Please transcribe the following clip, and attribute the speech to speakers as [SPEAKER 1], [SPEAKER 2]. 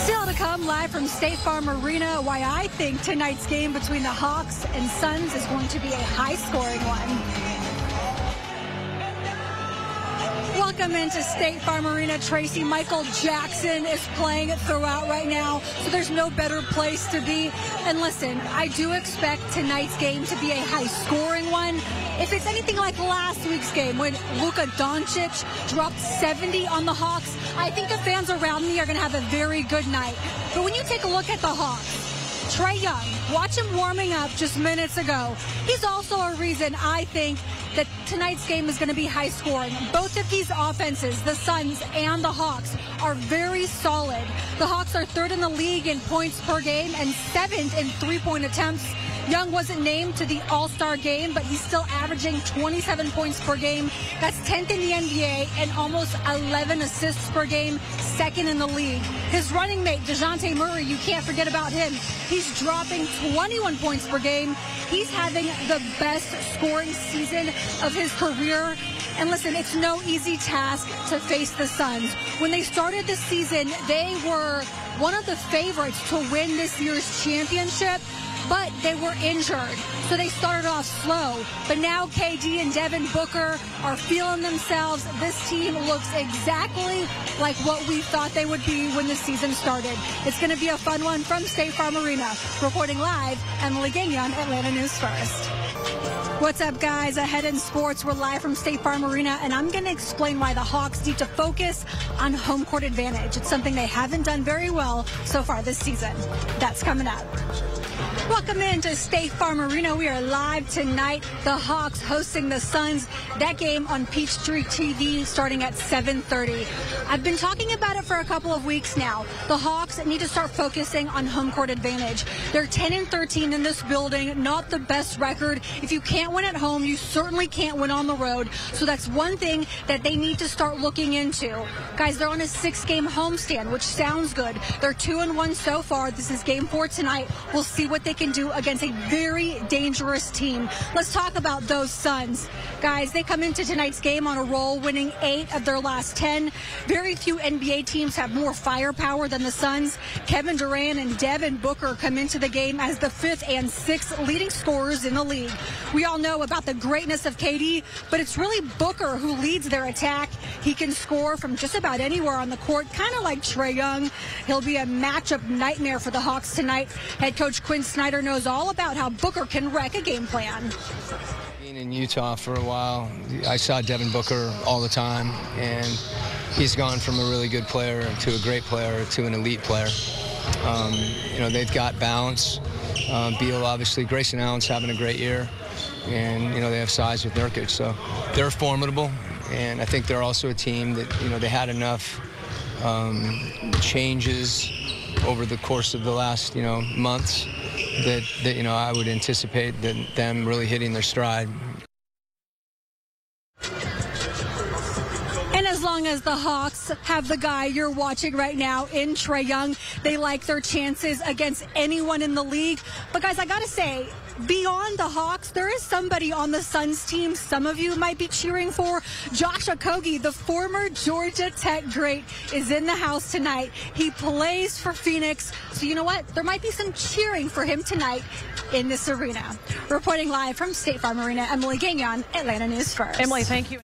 [SPEAKER 1] Still to come live from State Farm Arena, why I think tonight's game between the Hawks and Suns is going to be a high-scoring one. Welcome into State Farm Arena, Tracy. Michael Jackson is playing it throughout right now, so there's no better place to be. And listen, I do expect tonight's game to be a high-scoring one. If it's anything like last week's game when Luka Doncic dropped 70 on the Hawks, I think the fans around me are going to have a very good night. But when you take a look at the Hawks, Trae Young, watch him warming up just minutes ago. He's also a reason I think that tonight's game is going to be high scoring. Both of these offenses, the Suns and the Hawks, are very solid. The Hawks are third in the league in points per game and seventh in three-point attempts. Young wasn't named to the All-Star game, but he's still averaging 27 points per game. That's 10th in the NBA and almost 11 assists per game, second in the league. His running mate, DeJounte Murray, you can't forget about him. He's dropping 21 points per game. He's having the best scoring season of his career. And listen, it's no easy task to face the Suns. When they started the season, they were one of the favorites to win this year's championship, but they were injured, so they started off slow. But now KD and Devin Booker are feeling themselves. This team looks exactly like what we thought they would be when the season started. It's going to be a fun one from State Farm Arena. Reporting live, Emily Gagnon, Atlanta News First. What's up, guys? Ahead in sports, we're live from State Farm Arena, and I'm going to explain why the Hawks need to focus on home court advantage. It's something they haven't done very well so far this season. That's coming up. Welcome into State Farm Arena. We are live tonight. The Hawks hosting the Suns. That game on Peachtree TV starting at 7:30. I've been talking about it for a couple of weeks now. The Hawks need to start focusing on home court advantage. They're 10-13 in this building, not the best record. If you can't win at home, you certainly can't win on the road. So that's one thing that they need to start looking into. Guys, they're on a 6-game homestand, which sounds good. They're 2-1 so far. This is game 4 tonight. We'll see what they can do against a very dangerous team. Let's talk about those Suns. Guys, they come into tonight's game on a roll, winning 8 of their last 10. Very few NBA teams have more firepower than the Suns. Kevin Durant and Devin Booker come into the game as the 5th and 6th leading scorers in the league. We all know about the greatness of KD, but it's really Booker who leads their attack. He can score from just about anywhere on the court, kind of like Trae Young. He'll be a matchup nightmare for the Hawks tonight. Head coach Quinn Snyder knows all about how Booker can wreck a game plan.
[SPEAKER 2] Being in Utah for a while, I saw Devin Booker all the time, and he's gone from a really good player to a great player to an elite player. You know, they've got balance. Beal, obviously, Grayson Allen's having a great year, and, you know, they have size with Nurkic, so they're formidable, and I think they're also a team that, you know, they had enough changes over the course of the last, you know, months that you know, I would anticipate them really hitting their stride.
[SPEAKER 1] And as long as the Hawks have the guy you're watching right now in Trae Young, they like their chances against anyone in the league. But guys, I gotta say, beyond the Hawks, there is somebody on the Suns team some of you might be cheering for. Josh Okogie, the former Georgia Tech great, is in the house tonight. He plays for Phoenix. So you know what? There might be some cheering for him tonight in this arena. Reporting live from State Farm Arena, Emily Gagnon, Atlanta News First.
[SPEAKER 3] Emily, thank you.